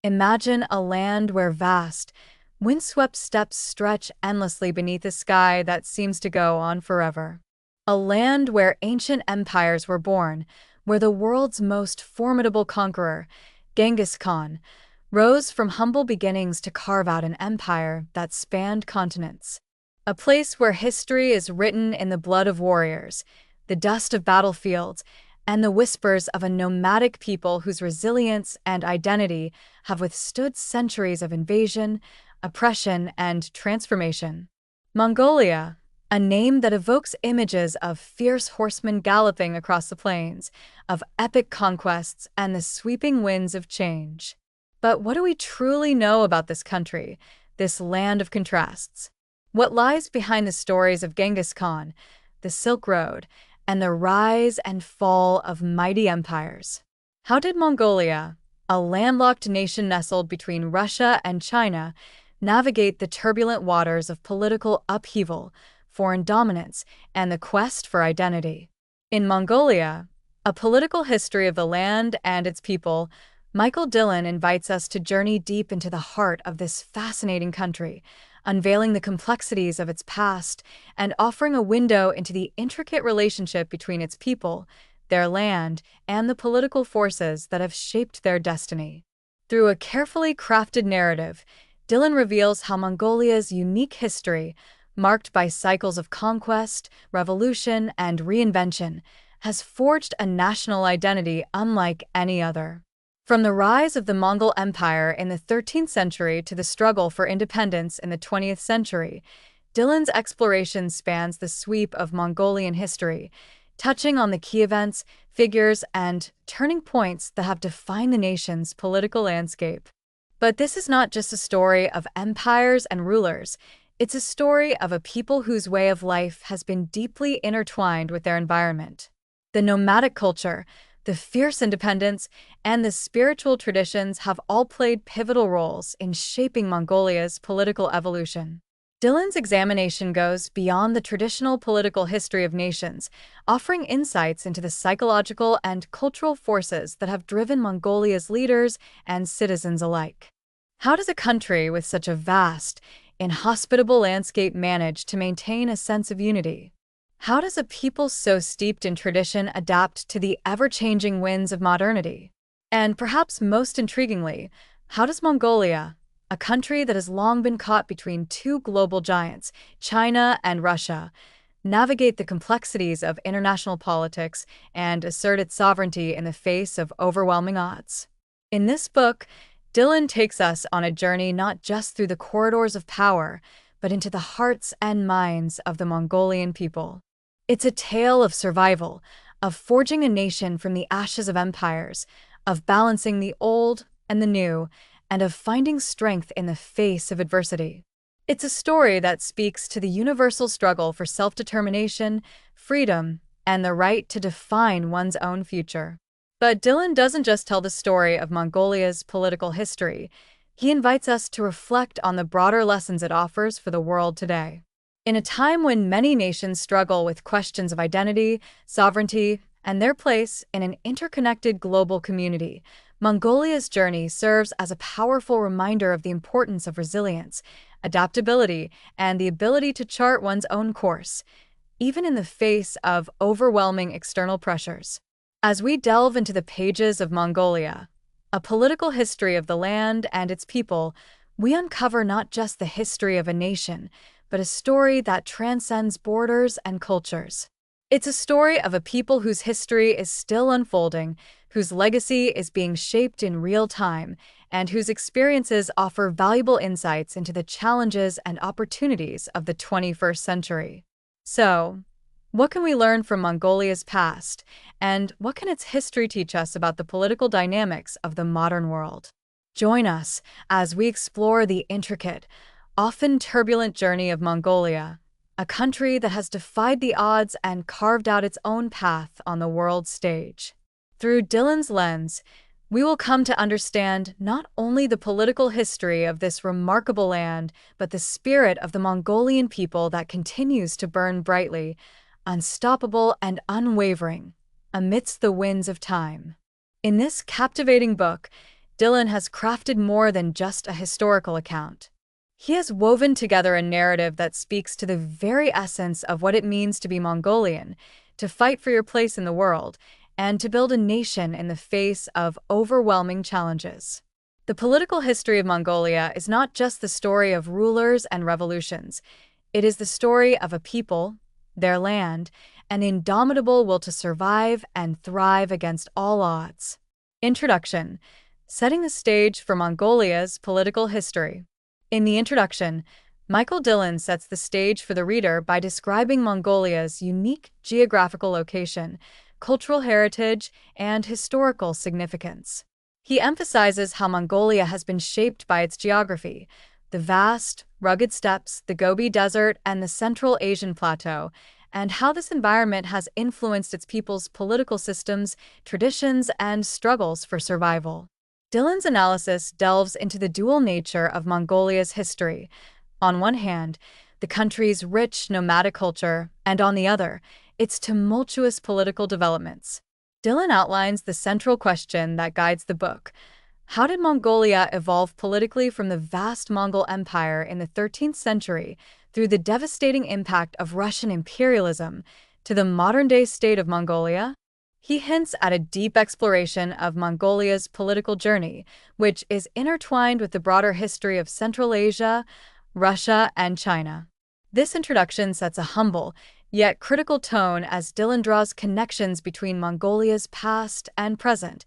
Imagine a land where vast, windswept steppes stretch endlessly beneath a sky that seems to go on forever. A land where ancient empires were born, where the world's most formidable conqueror, Genghis Khan, rose from humble beginnings to carve out an empire that spanned continents. A place where history is written in the blood of warriors, the dust of battlefields, and the whispers of a nomadic people whose resilience and identity have withstood centuries of invasion, oppression, and transformation. Mongolia, a name that evokes images of fierce horsemen galloping across the plains, of epic conquests and the sweeping winds of change. But what do we truly know about this country, this land of contrasts? What lies behind the stories of Genghis Khan, the Silk Road, and the rise and fall of mighty empires? How did Mongolia, a landlocked nation nestled between Russia and China, navigate the turbulent waters of political upheaval, foreign dominance, and the quest for identity? In Mongolia, A Political History of the Land and Its People, Michael Dillon invites us to journey deep into the heart of this fascinating country, unveiling the complexities of its past and offering a window into the intricate relationship between its people, their land, and the political forces that have shaped their destiny. Through a carefully crafted narrative, Dillon reveals how Mongolia's unique history, marked by cycles of conquest, revolution, and reinvention, has forged a national identity unlike any other. From the rise of the Mongol Empire in the 13th century to the struggle for independence in the 20th century, Dillon's exploration spans the sweep of Mongolian history, touching on the key events, figures, and turning points that have defined the nation's political landscape. But this is not just a story of empires and rulers. It's a story of a people whose way of life has been deeply intertwined with their environment. The nomadic culture, the fierce independence, and the spiritual traditions have all played pivotal roles in shaping Mongolia's political evolution. Dillon's examination goes beyond the traditional political history of nations, offering insights into the psychological and cultural forces that have driven Mongolia's leaders and citizens alike. How does a country with such a vast, inhospitable landscape manage to maintain a sense of unity? How does a people so steeped in tradition adapt to the ever-changing winds of modernity? And perhaps most intriguingly, how does Mongolia, a country that has long been caught between two global giants, China and Russia, navigate the complexities of international politics and assert its sovereignty in the face of overwhelming odds? In this book, Dillon takes us on a journey not just through the corridors of power, but into the hearts and minds of the Mongolian people. It's a tale of survival, of forging a nation from the ashes of empires, of balancing the old and the new, and of finding strength in the face of adversity. It's a story that speaks to the universal struggle for self-determination, freedom, and the right to define one's own future. But Dillon doesn't just tell the story of Mongolia's political history. He invites us to reflect on the broader lessons it offers for the world today. In a time when many nations struggle with questions of identity, sovereignty, and their place in an interconnected global community, Mongolia's journey serves as a powerful reminder of the importance of resilience, adaptability, and the ability to chart one's own course, even in the face of overwhelming external pressures. As we delve into the pages of Mongolia, A Political History of the Land and Its People, we uncover not just the history of a nation, but a story that transcends borders and cultures. It's a story of a people whose history is still unfolding, whose legacy is being shaped in real time, and whose experiences offer valuable insights into the challenges and opportunities of the 21st century. So, what can we learn from Mongolia's past, and what can its history teach us about the political dynamics of the modern world? Join us as we explore the intricate, often turbulent journey of Mongolia, a country that has defied the odds and carved out its own path on the world stage. Through Dillon's lens, we will come to understand not only the political history of this remarkable land, but the spirit of the Mongolian people that continues to burn brightly, unstoppable and unwavering, amidst the winds of time. In this captivating book, Dillon has crafted more than just a historical account. He has woven together a narrative that speaks to the very essence of what it means to be Mongolian, to fight for your place in the world, and to build a nation in the face of overwhelming challenges. The political history of Mongolia is not just the story of rulers and revolutions. It is the story of a people, their land, an indomitable will to survive and thrive against all odds. Introduction: setting the stage for Mongolia's political history. In the introduction, Michael Dillon sets the stage for the reader by describing Mongolia's unique geographical location, cultural heritage, and historical significance. He emphasizes how Mongolia has been shaped by its geography: the vast, rugged steppes, the Gobi Desert, and the Central Asian Plateau, and how this environment has influenced its people's political systems, traditions, and struggles for survival. Dillon's analysis delves into the dual nature of Mongolia's history. On one hand, the country's rich nomadic culture, and on the other, its tumultuous political developments. Dillon outlines the central question that guides the book: how did Mongolia evolve politically from the vast Mongol Empire in the 13th century through the devastating impact of Russian imperialism to the modern-day state of Mongolia? He hints at a deep exploration of Mongolia's political journey, which is intertwined with the broader history of Central Asia, Russia, and China. This introduction sets a humble, yet critical tone as Dillon draws connections between Mongolia's past and present,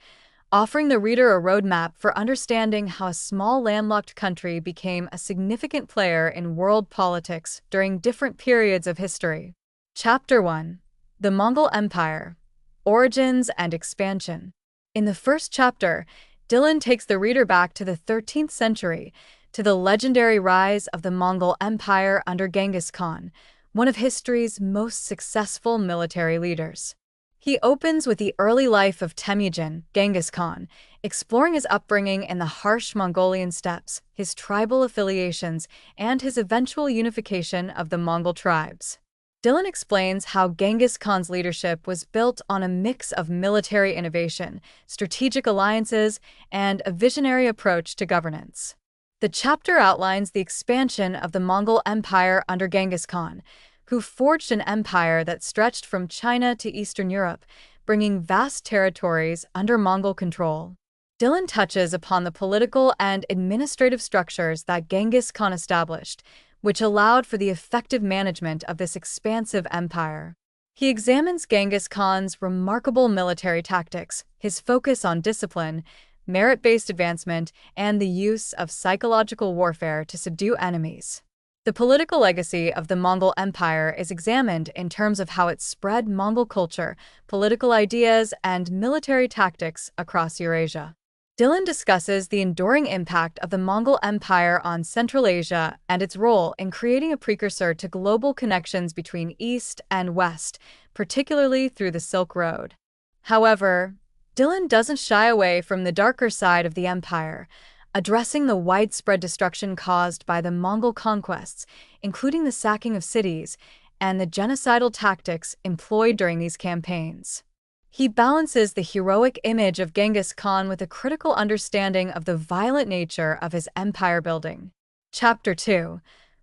offering the reader a roadmap for understanding how a small landlocked country became a significant player in world politics during different periods of history. Chapter 1: The Mongol Empire: Origins and Expansion. In the first chapter, Dillon takes the reader back to the 13th century, to the legendary rise of the Mongol Empire under Genghis Khan, one of history's most successful military leaders. He opens with the early life of Temujin, Genghis Khan, exploring his upbringing in the harsh Mongolian steppes, his tribal affiliations, and his eventual unification of the Mongol tribes. Dillon explains how Genghis Khan's leadership was built on a mix of military innovation, strategic alliances, and a visionary approach to governance. The chapter outlines the expansion of the Mongol Empire under Genghis Khan, who forged an empire that stretched from China to Eastern Europe, bringing vast territories under Mongol control. Dillon touches upon the political and administrative structures that Genghis Khan established, which allowed for the effective management of this expansive empire. He examines Genghis Khan's remarkable military tactics, his focus on discipline, merit-based advancement, and the use of psychological warfare to subdue enemies. The political legacy of the Mongol Empire is examined in terms of how it spread Mongol culture, political ideas, and military tactics across Eurasia. Dillon discusses the enduring impact of the Mongol Empire on Central Asia and its role in creating a precursor to global connections between East and West, particularly through the Silk Road. However, Dillon doesn't shy away from the darker side of the empire, addressing the widespread destruction caused by the Mongol conquests, including the sacking of cities and the genocidal tactics employed during these campaigns. He balances the heroic image of Genghis Khan with a critical understanding of the violent nature of his empire building. Chapter 2: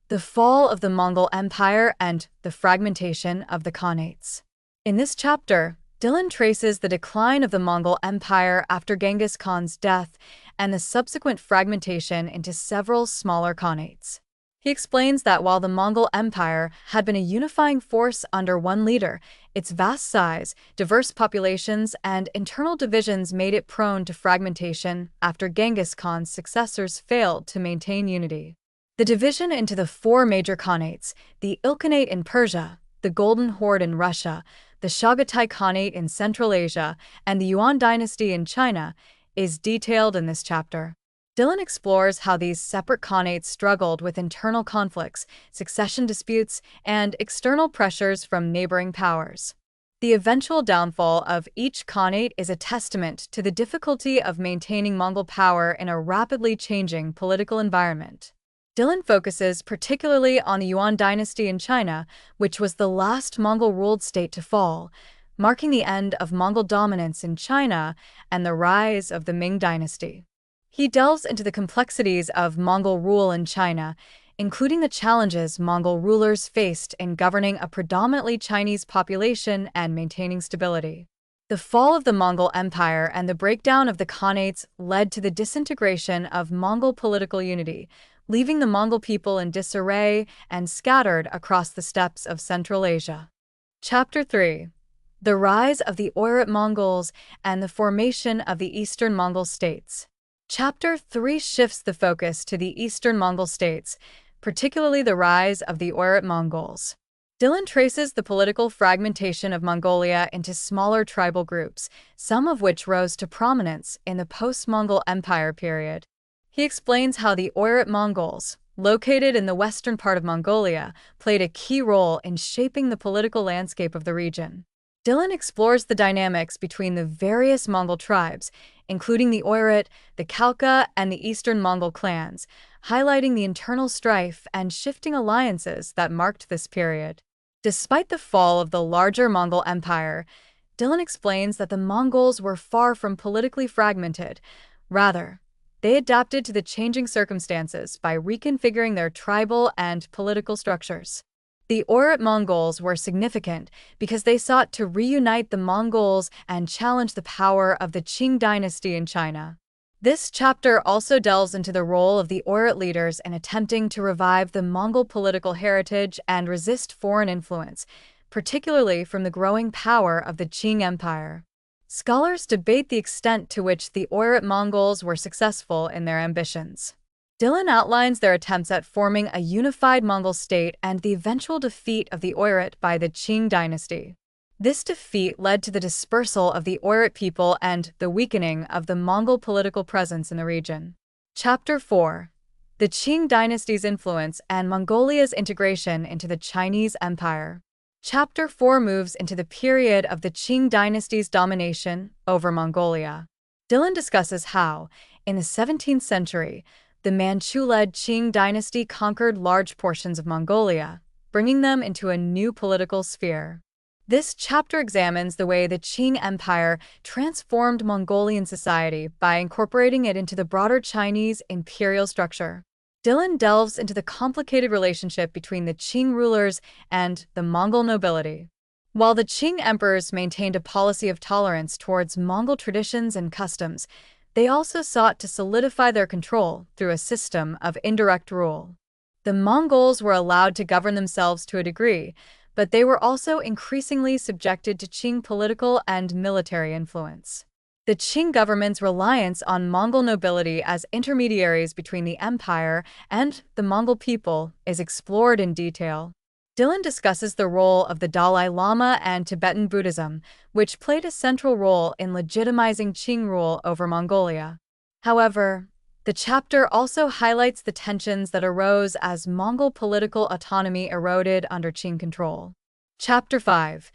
The Fall of the Mongol Empire and the Fragmentation of the Khanates. In this chapter, Dillon traces the decline of the Mongol Empire after Genghis Khan's death and the subsequent fragmentation into several smaller khanates. He explains that while the Mongol Empire had been a unifying force under one leader, its vast size, diverse populations, and internal divisions made it prone to fragmentation after Genghis Khan's successors failed to maintain unity. The division into the four major khanates, the Ilkhanate in Persia, the Golden Horde in Russia, the Chagatai Khanate in Central Asia, and the Yuan dynasty in China, is detailed in this chapter. Dillon explores how these separate khanates struggled with internal conflicts, succession disputes, and external pressures from neighboring powers. The eventual downfall of each khanate is a testament to the difficulty of maintaining Mongol power in a rapidly changing political environment. Dillon focuses particularly on the Yuan dynasty in China, which was the last Mongol-ruled state to fall, marking the end of Mongol dominance in China and the rise of the Ming dynasty. He delves into the complexities of Mongol rule in China, including the challenges Mongol rulers faced in governing a predominantly Chinese population and maintaining stability. The fall of the Mongol Empire and the breakdown of the Khanates led to the disintegration of Mongol political unity, leaving the Mongol people in disarray and scattered across the steppes of Central Asia. Chapter 3: The Rise of the Oirat Mongols and the Formation of the Eastern Mongol States. Chapter 3 shifts the focus to the Eastern Mongol states, particularly the rise of the Oirat Mongols. Dillon traces the political fragmentation of Mongolia into smaller tribal groups, some of which rose to prominence in the post-Mongol Empire period. He explains how the Oirat Mongols, located in the western part of Mongolia, played a key role in shaping the political landscape of the region. Dillon explores the dynamics between the various Mongol tribes, including the Oirat, the Khalkha, and the Eastern Mongol clans, highlighting the internal strife and shifting alliances that marked this period. Despite the fall of the larger Mongol Empire, Dillon explains that the Mongols were far from politically fragmented. Rather, they adapted to the changing circumstances by reconfiguring their tribal and political structures. The Oirat Mongols were significant because they sought to reunite the Mongols and challenge the power of the Qing dynasty in China. This chapter also delves into the role of the Oirat leaders in attempting to revive the Mongol political heritage and resist foreign influence, particularly from the growing power of the Qing Empire. Scholars debate the extent to which the Oirat Mongols were successful in their ambitions. Dillon outlines their attempts at forming a unified Mongol state and the eventual defeat of the Oirat by the Qing dynasty. This defeat led to the dispersal of the Oirat people and the weakening of the Mongol political presence in the region. Chapter 4: The Qing dynasty's influence and Mongolia's integration into the Chinese Empire. Chapter 4 moves into the period of the Qing dynasty's domination over Mongolia. Dillon discusses how, in the 17th century, the Manchu-led Qing dynasty conquered large portions of Mongolia, bringing them into a new political sphere. This chapter examines the way the Qing Empire transformed Mongolian society by incorporating it into the broader Chinese imperial structure. Dillon delves into the complicated relationship between the Qing rulers and the Mongol nobility. While the Qing emperors maintained a policy of tolerance towards Mongol traditions and customs, they also sought to solidify their control through a system of indirect rule. The Mongols were allowed to govern themselves to a degree, but they were also increasingly subjected to Qing political and military influence. The Qing government's reliance on Mongol nobility as intermediaries between the empire and the Mongol people is explored in detail. Dillon discusses the role of the Dalai Lama and Tibetan Buddhism, which played a central role in legitimizing Qing rule over Mongolia. However, the chapter also highlights the tensions that arose as Mongol political autonomy eroded under Qing control. Chapter 5: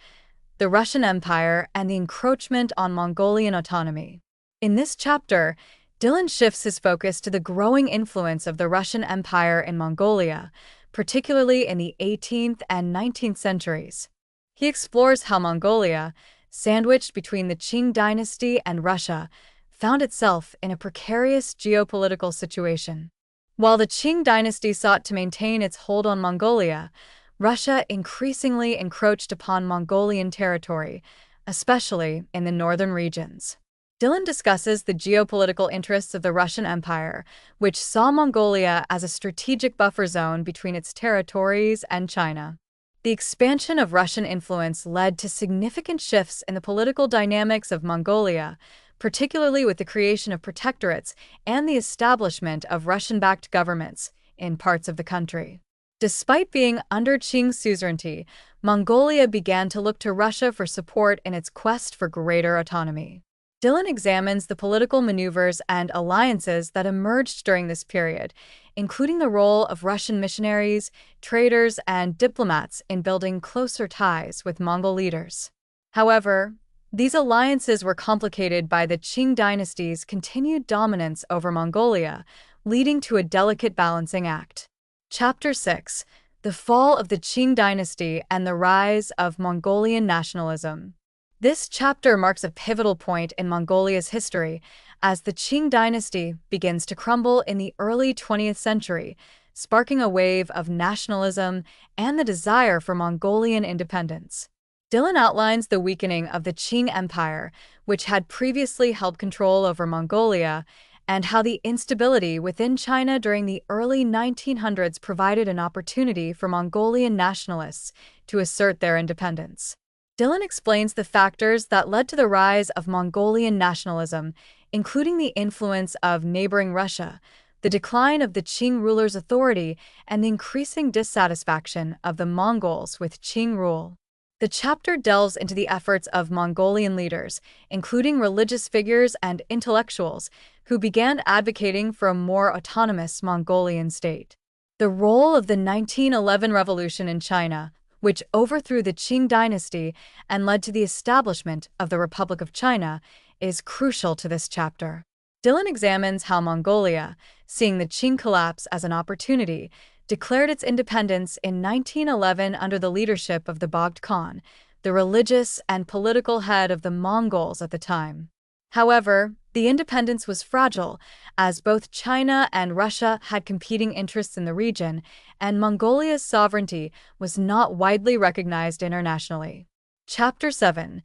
The Russian Empire and the Encroachment on Mongolian Autonomy. In this chapter, Dillon shifts his focus to the growing influence of the Russian Empire in Mongolia, particularly in the 18th and 19th centuries. He explores how Mongolia, sandwiched between the Qing dynasty and Russia, found itself in a precarious geopolitical situation. While the Qing dynasty sought to maintain its hold on Mongolia, Russia increasingly encroached upon Mongolian territory, especially in the northern regions. Dillon discusses the geopolitical interests of the Russian Empire, which saw Mongolia as a strategic buffer zone between its territories and China. The expansion of Russian influence led to significant shifts in the political dynamics of Mongolia, particularly with the creation of protectorates and the establishment of Russian-backed governments in parts of the country. Despite being under Qing suzerainty, Mongolia began to look to Russia for support in its quest for greater autonomy. Dillon examines the political maneuvers and alliances that emerged during this period, including the role of Russian missionaries, traders, and diplomats in building closer ties with Mongol leaders. However, these alliances were complicated by the Qing dynasty's continued dominance over Mongolia, leading to a delicate balancing act. Chapter 6: The Fall of the Qing Dynasty and the Rise of Mongolian Nationalism. This chapter marks a pivotal point in Mongolia's history, as the Qing dynasty begins to crumble in the early 20th century, sparking a wave of nationalism and the desire for Mongolian independence. Dillon outlines the weakening of the Qing Empire, which had previously held control over Mongolia, and how the instability within China during the early 1900s provided an opportunity for Mongolian nationalists to assert their independence. Dillon explains the factors that led to the rise of Mongolian nationalism, including the influence of neighboring Russia, the decline of the Qing ruler's authority, and the increasing dissatisfaction of the Mongols with Qing rule. The chapter delves into the efforts of Mongolian leaders, including religious figures and intellectuals, who began advocating for a more autonomous Mongolian state. The role of the 1911 revolution in China, which overthrew the Qing dynasty and led to the establishment of the Republic of China, is crucial to this chapter. Dillon examines how Mongolia, seeing the Qing collapse as an opportunity, declared its independence in 1911 under the leadership of the Bogd Khan, the religious and political head of the Mongols at the time. However, the independence was fragile, as both China and Russia had competing interests in the region, and Mongolia's sovereignty was not widely recognized internationally. Chapter 7: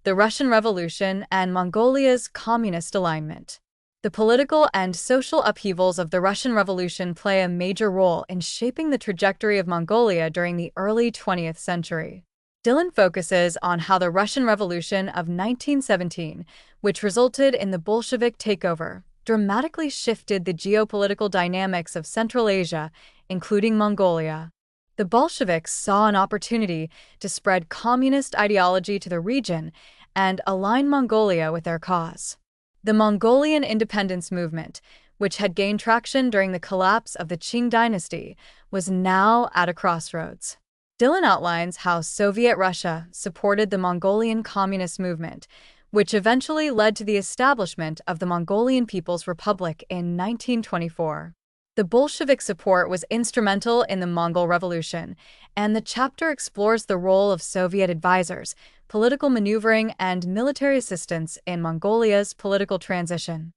The Russian Revolution and Mongolia's Communist Alignment. The political and social upheavals of the Russian Revolution play a major role in shaping the trajectory of Mongolia during the early 20th century. Dillon focuses on how the Russian Revolution of 1917, which resulted in the Bolshevik takeover, dramatically shifted the geopolitical dynamics of Central Asia, including Mongolia. The Bolsheviks saw an opportunity to spread communist ideology to the region and align Mongolia with their cause. The Mongolian independence movement, which had gained traction during the collapse of the Qing dynasty, was now at a crossroads. Dillon outlines how Soviet Russia supported the Mongolian communist movement, which eventually led to the establishment of the Mongolian People's Republic in 1924. The Bolshevik support was instrumental in the Mongol Revolution, and the chapter explores the role of Soviet advisors, political maneuvering, and military assistance in Mongolia's political transition.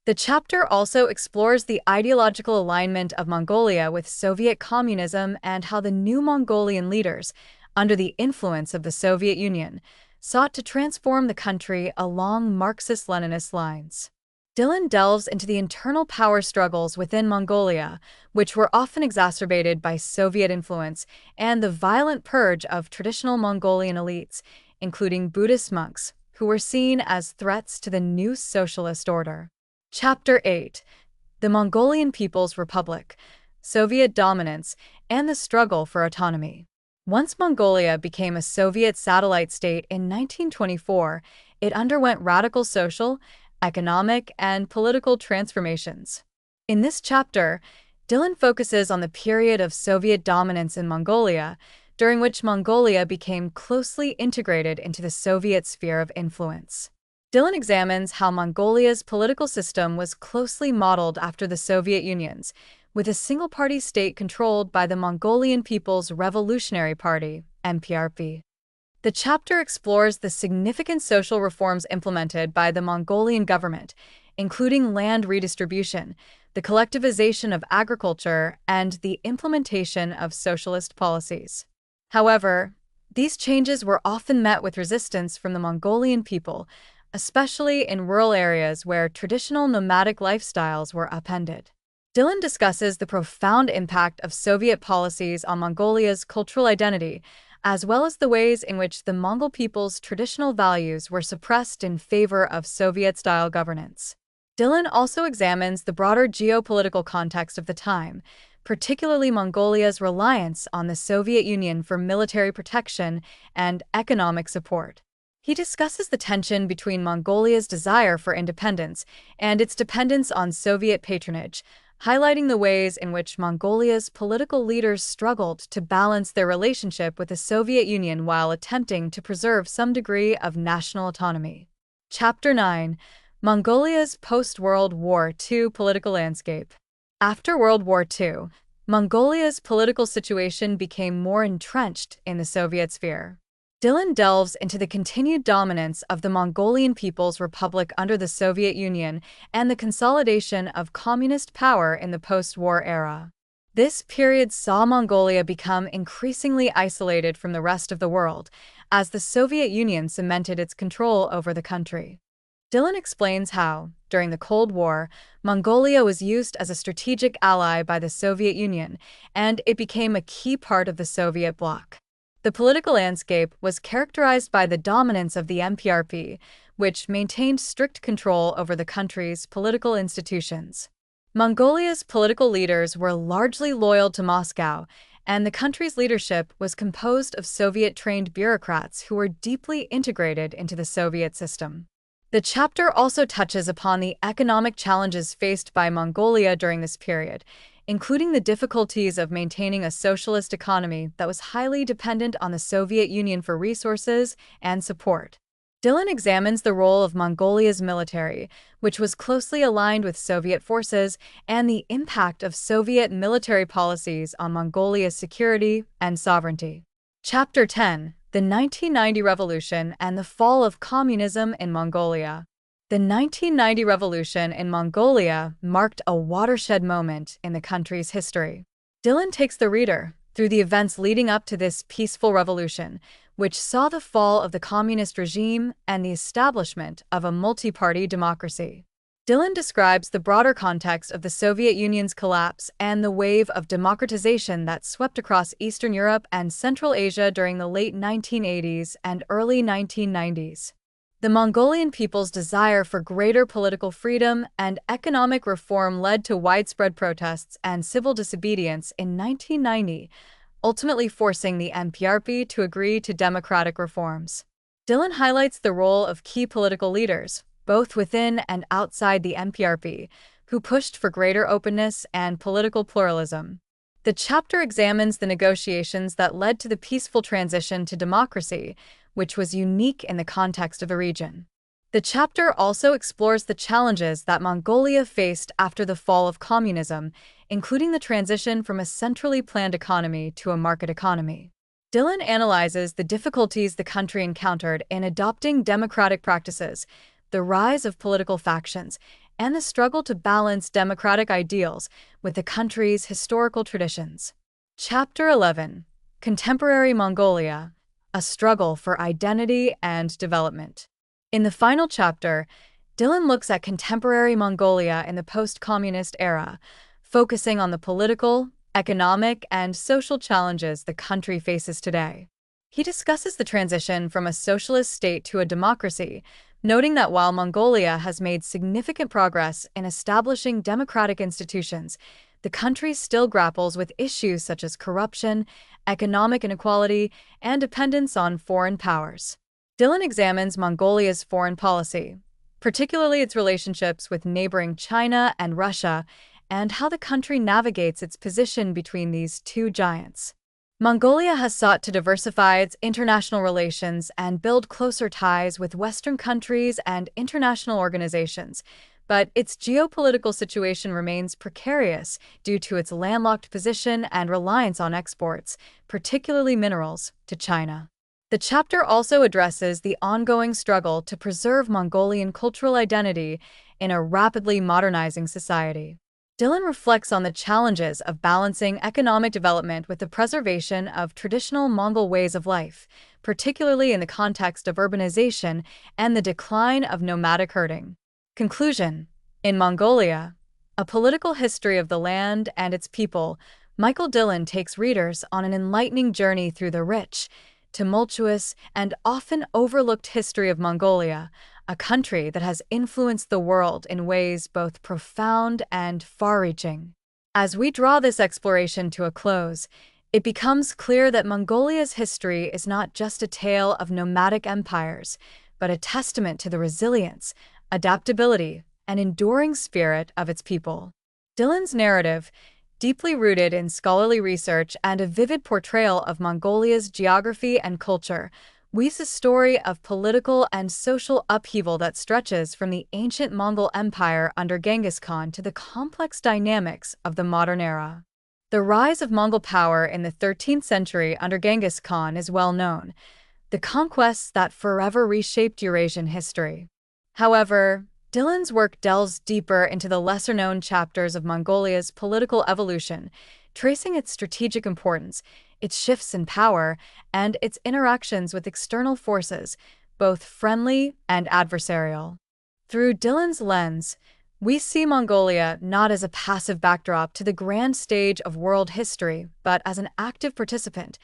The chapter also explores the ideological alignment of Mongolia with Soviet communism and how the new Mongolian leaders, under the influence of the Soviet Union, sought to transform the country along Marxist-Leninist lines. Dillon delves into the internal power struggles within Mongolia, which were often exacerbated by Soviet influence, and the violent purge of traditional Mongolian elites, including Buddhist monks, who were seen as threats to the new socialist order. Chapter 8: The Mongolian People's Republic, Soviet Dominance, and the Struggle for Autonomy. Once Mongolia became a Soviet satellite state in 1924, it underwent radical social, economic, and political transformations. In this chapter, Dillon focuses on the period of Soviet dominance in Mongolia, during which Mongolia became closely integrated into the Soviet sphere of influence. Dillon examines how Mongolia's political system was closely modeled after the Soviet Union's, with a single-party state controlled by the Mongolian People's Revolutionary Party, MPRP. The chapter explores the significant social reforms implemented by the Mongolian government, including land redistribution, the collectivization of agriculture, and the implementation of socialist policies. However, these changes were often met with resistance from the Mongolian people, especially in rural areas where traditional nomadic lifestyles were upended. Dillon discusses the profound impact of Soviet policies on Mongolia's cultural identity, as well as the ways in which the Mongol people's traditional values were suppressed in favor of Soviet-style governance. Dillon also examines the broader geopolitical context of the time, particularly Mongolia's reliance on the Soviet Union for military protection and economic support. He discusses the tension between Mongolia's desire for independence and its dependence on Soviet patronage, highlighting the ways in which Mongolia's political leaders struggled to balance their relationship with the Soviet Union while attempting to preserve some degree of national autonomy. Chapter 9: Mongolia's Post-World War II Political Landscape. After World War II, Mongolia's political situation became more entrenched in the Soviet sphere. Dillon delves into the continued dominance of the Mongolian People's Republic under the Soviet Union and the consolidation of communist power in the post-war era. This period saw Mongolia become increasingly isolated from the rest of the world, as the Soviet Union cemented its control over the country. Dillon explains how, during the Cold War, Mongolia was used as a strategic ally by the Soviet Union, and it became a key part of the Soviet bloc. The political landscape was characterized by the dominance of the MPRP, which maintained strict control over the country's political institutions. Mongolia's political leaders were largely loyal to Moscow, and the country's leadership was composed of Soviet-trained bureaucrats who were deeply integrated into the Soviet system. The chapter also touches upon the economic challenges faced by Mongolia during this period, including the difficulties of maintaining a socialist economy that was highly dependent on the Soviet Union for resources and support. Dillon examines the role of Mongolia's military, which was closely aligned with Soviet forces, and the impact of Soviet military policies on Mongolia's security and sovereignty. Chapter 10: The 1990 Revolution and the Fall of Communism in Mongolia. The 1990 revolution in Mongolia marked a watershed moment in the country's history. Dillon takes the reader through the events leading up to this peaceful revolution, which saw the fall of the communist regime and the establishment of a multi-party democracy. Dillon describes the broader context of the Soviet Union's collapse and the wave of democratization that swept across Eastern Europe and Central Asia during the late 1980s and early 1990s. The Mongolian people's desire for greater political freedom and economic reform led to widespread protests and civil disobedience in 1990, ultimately forcing the MPRP to agree to democratic reforms. Dillon highlights the role of key political leaders, both within and outside the MPRP, who pushed for greater openness and political pluralism. The chapter examines the negotiations that led to the peaceful transition to democracy, which was unique in the context of the region. The chapter also explores the challenges that Mongolia faced after the fall of communism, including the transition from a centrally planned economy to a market economy. Dillon analyzes the difficulties the country encountered in adopting democratic practices, the rise of political factions, and the struggle to balance democratic ideals with the country's historical traditions. Chapter 11: Contemporary Mongolia, a struggle for identity and development. In the final chapter, Dillon looks at contemporary Mongolia in the post-communist era, focusing on the political, economic, and social challenges the country faces today. He discusses the transition from a socialist state to a democracy, noting that while Mongolia has made significant progress in establishing democratic institutions, the country still grapples with issues such as corruption, economic inequality, and dependence on foreign powers. Dillon examines Mongolia's foreign policy, particularly its relationships with neighboring China and Russia, and how the country navigates its position between these two giants. Mongolia has sought to diversify its international relations and build closer ties with Western countries and international organizations, but its geopolitical situation remains precarious due to its landlocked position and reliance on exports, particularly minerals, to China. The chapter also addresses the ongoing struggle to preserve Mongolian cultural identity in a rapidly modernizing society. Dillon reflects on the challenges of balancing economic development with the preservation of traditional Mongol ways of life, particularly in the context of urbanization and the decline of nomadic herding. Conclusion: in Mongolia, A Political History of the Land and Its People, Michael Dillon takes readers on an enlightening journey through the rich, tumultuous, and often overlooked history of Mongolia, a country that has influenced the world in ways both profound and far-reaching. As we draw this exploration to a close, it becomes clear that Mongolia's history is not just a tale of nomadic empires, but a testament to the resilience, adaptability, and enduring spirit of its people. Dillon's narrative, deeply rooted in scholarly research and a vivid portrayal of Mongolia's geography and culture, weaves a story of political and social upheaval that stretches from the ancient Mongol Empire under Genghis Khan to the complex dynamics of the modern era. The rise of Mongol power in the 13th century under Genghis Khan is well known, the conquests that forever reshaped Eurasian history. However, Dillon's work delves deeper into the lesser-known chapters of Mongolia's political evolution, tracing its strategic importance, its shifts in power, and its interactions with external forces, both friendly and adversarial. Through Dillon's lens, we see Mongolia not as a passive backdrop to the grand stage of world history, but as an active participant,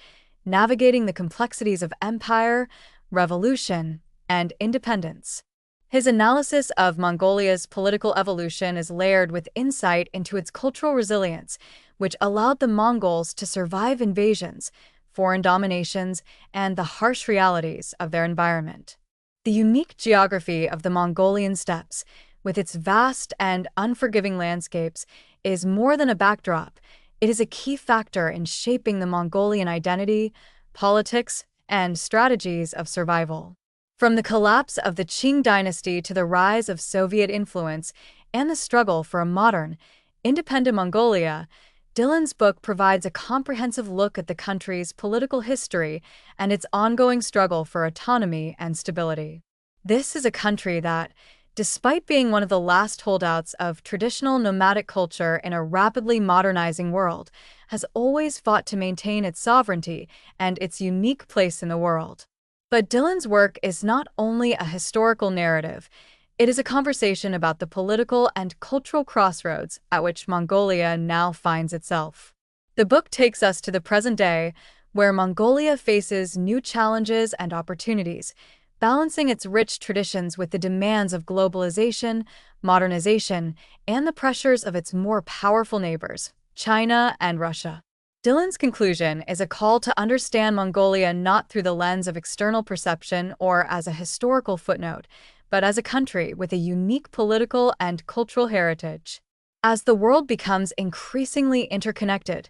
navigating the complexities of empire, revolution, and independence. His analysis of Mongolia's political evolution is layered with insight into its cultural resilience, which allowed the Mongols to survive invasions, foreign dominations, and the harsh realities of their environment. The unique geography of the Mongolian steppes, with its vast and unforgiving landscapes, is more than a backdrop. It is a key factor in shaping the Mongolian identity, politics, and strategies of survival. From the collapse of the Qing dynasty to the rise of Soviet influence and the struggle for a modern, independent Mongolia, Dillon's book provides a comprehensive look at the country's political history and its ongoing struggle for autonomy and stability. This is a country that, despite being one of the last holdouts of traditional nomadic culture in a rapidly modernizing world, has always fought to maintain its sovereignty and its unique place in the world. But Dillon's work is not only a historical narrative, it is a conversation about the political and cultural crossroads at which Mongolia now finds itself. The book takes us to the present day, where Mongolia faces new challenges and opportunities, balancing its rich traditions with the demands of globalization, modernization, and the pressures of its more powerful neighbors, China and Russia. Dillon's conclusion is a call to understand Mongolia not through the lens of external perception or as a historical footnote, but as a country with a unique political and cultural heritage. As the world becomes increasingly interconnected,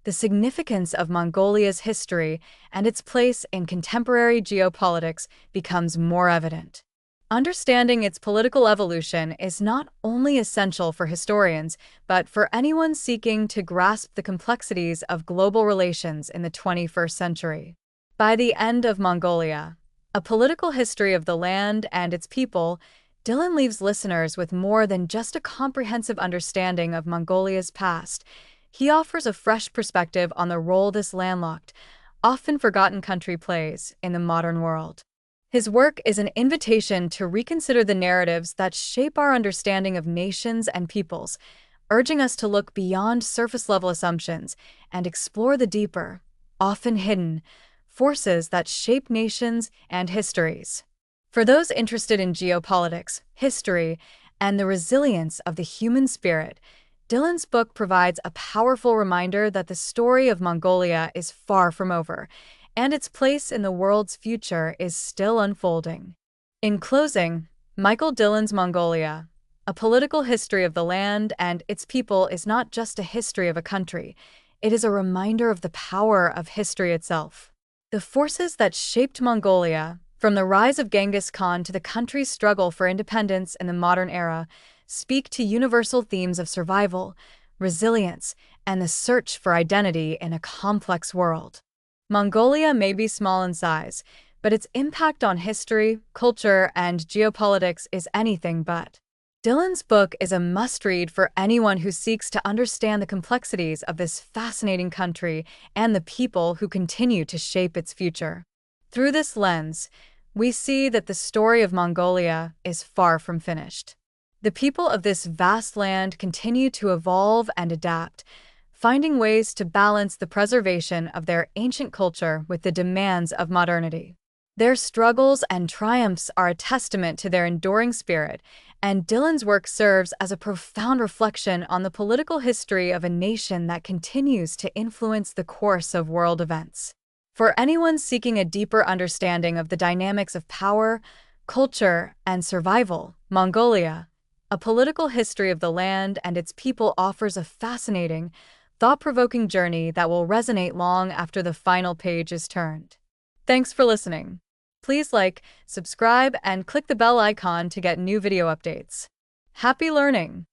the significance of Mongolia's history and its place in contemporary geopolitics becomes more evident. Understanding its political evolution is not only essential for historians, but for anyone seeking to grasp the complexities of global relations in the 21st century. By the end of Mongolia, a political history of the land and its people, Dillon leaves listeners with more than just a comprehensive understanding of Mongolia's past. He offers a fresh perspective on the role this landlocked, often forgotten country plays in the modern world. His work is an invitation to reconsider the narratives that shape our understanding of nations and peoples, urging us to look beyond surface-level assumptions and explore the deeper, often hidden, forces that shape nations and histories. For those interested in geopolitics, history, and the resilience of the human spirit, Dillon's book provides a powerful reminder that the story of Mongolia is far from over, and its place in the world's future is still unfolding. In closing, Michael Dillon's Mongolia, A Political History of the Land and Its People, is not just a history of a country, it is a reminder of the power of history itself. The forces that shaped Mongolia, from the rise of Genghis Khan to the country's struggle for independence in the modern era, speak to universal themes of survival, resilience, and the search for identity in a complex world. Mongolia may be small in size, but its impact on history, culture, and geopolitics is anything but. Dillon's book is a must-read for anyone who seeks to understand the complexities of this fascinating country and the people who continue to shape its future. Through this lens, we see that the story of Mongolia is far from finished. The people of this vast land continue to evolve and adapt, finding ways to balance the preservation of their ancient culture with the demands of modernity. Their struggles and triumphs are a testament to their enduring spirit, and Dillon's work serves as a profound reflection on the political history of a nation that continues to influence the course of world events. For anyone seeking a deeper understanding of the dynamics of power, culture, and survival, Mongolia, A Political History of the Land and Its People offers a fascinating, thought-provoking journey that will resonate long after the final page is turned. Thanks for listening. Please like, subscribe, and click the bell icon to get new video updates. Happy learning!